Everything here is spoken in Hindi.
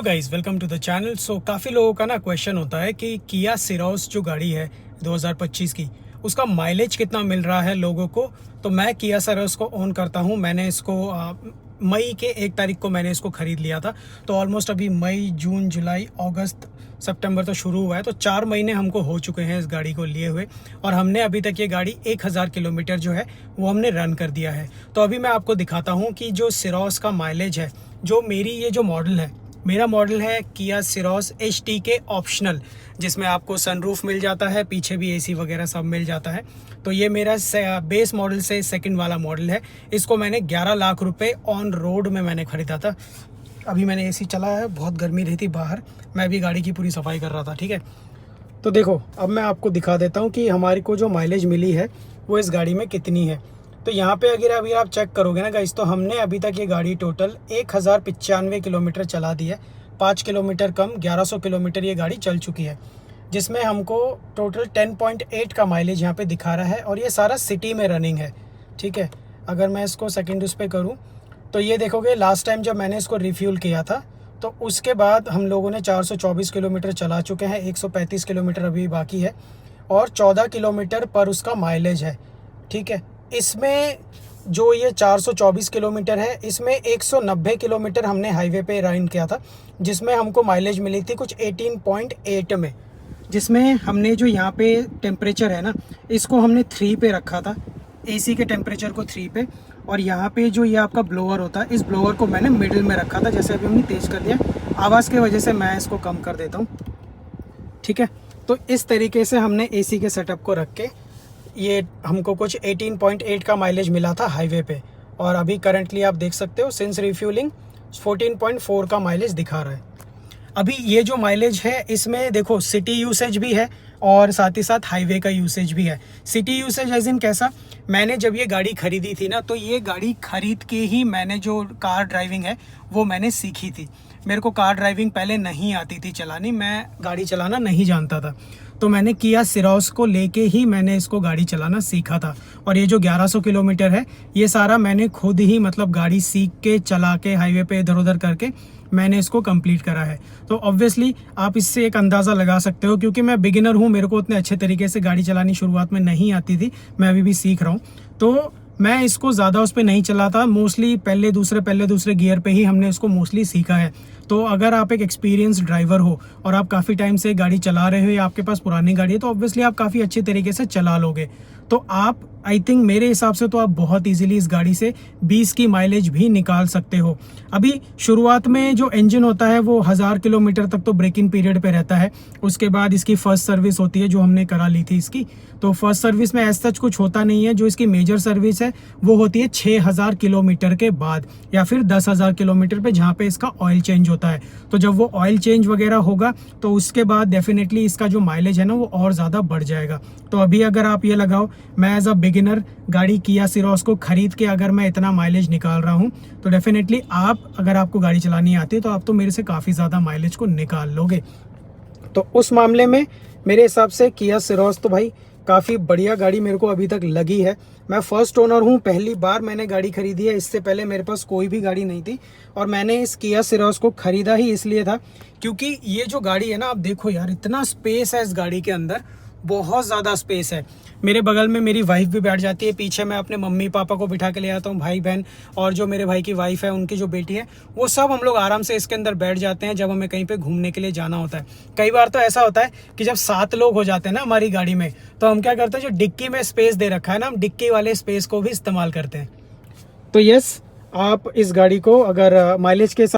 Guys welcome to the channel. So काफ़ी लोगों का ना क्वेश्चन होता है कि किया सिरोस जो गाड़ी है 2025 की, उसका माइलेज कितना मिल रहा है लोगों को। तो मैं किया सिरोस को ओन करता हूँ। मैंने इसको मई के 1 तारीख को मैंने इसको ख़रीद लिया था। तो ऑलमोस्ट अभी मई, जून, जुलाई, अगस्त, सितंबर तो शुरू हुआ है, तो 4 महीने हमको हो चुके हैं इस गाड़ी को लिए हुए। और हमने अभी तक ये गाड़ी 1000 किलोमीटर जो है वो हमने रन कर दिया है। तो अभी मैं आपको दिखाता हूँ कि जो सिरोस का माइलेज है, जो मेरी ये जो मॉडल है, मेरा मॉडल है किया सिरोस HTK ऑप्शनल, जिसमें आपको सनरूफ मिल जाता है, पीछे भी AC वगैरह सब मिल जाता है। तो ये मेरा बेस मॉडल से सेकंड वाला मॉडल है। इसको मैंने 11 लाख रुपए ऑन रोड में मैंने ख़रीदा था। अभी मैंने AC चलाया है, बहुत गर्मी रही थी बाहर, मैं भी गाड़ी की पूरी सफाई कर रहा था। ठीक है, तो देखो अब मैं आपको दिखा देता हूँ कि हमारी को जो माइलेज मिली है वो इस गाड़ी में कितनी है। तो यहाँ पे अगर अभी आप चेक करोगे ना गाइस, तो हमने अभी तक ये गाड़ी टोटल 1095 किलोमीटर चला दी है। 5 किलोमीटर कम 1100 किलोमीटर ये गाड़ी चल चुकी है, जिसमें हमको टोटल 10.8 का माइलेज यहाँ पे दिखा रहा है। और ये सारा सिटी में रनिंग है। ठीक है, अगर मैं इसको सेकेंड उस पर करूँ तो ये देखोगे, लास्ट टाइम जब मैंने इसको रिफ्यूल किया था तो उसके बाद हम लोगों ने 424 किलोमीटर चला चुके हैं। 135 किलोमीटर अभी बाकी है और 14 किलोमीटर पर उसका माइलेज है। ठीक है, इसमें जो ये 424 किलोमीटर है, इसमें 190 किलोमीटर हमने हाईवे पे राइड किया था, जिसमें हमको माइलेज मिली थी कुछ 18.8 में। जिसमें हमने जो यहाँ पे टेम्परेचर है ना, इसको हमने 3 पे रखा था, AC के टेम्परेचर को 3 पे। और यहाँ पे जो ये आपका ब्लोअर होता है, इस ब्लोअर को मैंने मिडिल में रखा था। जैसे अभी हमने तेज़ कर दिया, आवाज़ की वजह से मैं इसको कम कर देता हूँ। ठीक है, तो इस तरीके से हमने AC के सेटअप को रख के ये हमको कुछ 18.8 का माइलेज मिला था हाईवे पे। और अभी करंटली आप देख सकते हो सिंस रिफ्यूलिंग 14.4 का माइलेज दिखा रहा है। अभी ये जो माइलेज है, इसमें देखो सिटी यूसेज भी है और साथ ही साथ हाईवे का यूसेज भी है। सिटी यूसेज एज इन कैसा, मैंने जब ये गाड़ी खरीदी थी ना, तो ये गाड़ी खरीद के ही मैंने जो कार ड्राइविंग है वो मैंने सीखी थी। मेरे को कार ड्राइविंग पहले नहीं आती थी चलानी, मैं गाड़ी चलाना नहीं जानता था। तो मैंने किया सिरोस को लेके ही मैंने इसको गाड़ी चलाना सीखा था। और ये जो 1100 किलोमीटर है, ये सारा मैंने खुद ही मतलब गाड़ी सीख के, चला के, हाईवे पे इधर उधर करके मैंने इसको कंप्लीट करा है। तो ऑब्वियसली आप इससे एक अंदाज़ा लगा सकते हो, क्योंकि मैं बिगिनर हूँ, मेरे को उतने अच्छे तरीके से गाड़ी चलानी शुरुआत में नहीं आती थी, मैं अभी भी सीख रहा हूँ। तो मैं इसको ज़्यादा उस पर नहीं चलाता, मोस्टली पहले दूसरे गियर पे ही हमने इसको मोस्टली सीखा है। तो अगर आप एक एक्सपीरियंस ड्राइवर हो और आप काफ़ी टाइम से गाड़ी चला रहे हो या आपके पास पुरानी गाड़ी है, तो ऑब्वियसली आप काफ़ी अच्छे तरीके से चला लोगे। तो आप आई थिंक मेरे हिसाब से तो आप बहुत इजीली इस गाड़ी से 20 की माइलेज भी निकाल सकते हो। अभी शुरुआत में जो इंजन होता है वो 1000 किलोमीटर तक तो ब्रेकिंग पीरियड पे रहता है। उसके बाद इसकी फर्स्ट सर्विस होती है जो हमने करा ली थी इसकी। तो फर्स्ट सर्विस में ऐसा कुछ होता नहीं है। जो इसकी मेजर सर्विस है वो होती है 6000 किलोमीटर के बाद या फिर 10,000 किलोमीटर पे, जहाँ पे इसका ऑयल चेंज होता है। तो जब वो ऑयल चेंज वगैरह होगा तो उसके बाद डेफिनेटली इसका जो माइलेज है ना वो और ज़्यादा बढ़ जाएगा। तो अभी अगर आप ये लगाओ, मैं एज अ बिगिनर गाड़ी किया सिरोस को खरीद के अगर मैं इतना माइलेज निकाल रहा हूँ, तो डेफिनेटली आप, अगर आपको गाड़ी चलानी आती है तो आप तो मेरे से काफ़ी ज़्यादा माइलेज को निकाल लोगे। तो उस मामले में मेरे हिसाब से किया सिरोस तो भाई काफ़ी बढ़िया गाड़ी मेरे को अभी तक लगी है। मैं फर्स्ट ओनर हूँ, पहली बार मैंने गाड़ी खरीदी है। इससे पहले मेरे पास कोई भी गाड़ी नहीं थी और मैंने इस किया सिरोस को ख़रीदा ही इसलिए था क्योंकि ये जो गाड़ी है ना, आप देखो यार, इतना स्पेस है इस गाड़ी के अंदर, बहुत ज़्यादा स्पेस है। मेरे बगल में मेरी वाइफ भी बैठ जाती है, पीछे मैं अपने मम्मी पापा को बिठा के ले आता हूँ, भाई बहन, और जो मेरे भाई की वाइफ है, उनकी जो बेटी है, वो सब हम लोग आराम से इसके अंदर बैठ जाते हैं जब हमें कहीं पे घूमने के लिए जाना होता है। कई बार तो ऐसा होता है कि जब 7 लोग हो जाते हैं ना हमारी गाड़ी में, तो हम क्या करते हैं, जो डिक्की में स्पेस दे रखा है ना, हम डिक्की वाले स्पेस को भी इस्तेमाल करते हैं। तो यस, आप इस गाड़ी को अगर माइलेज के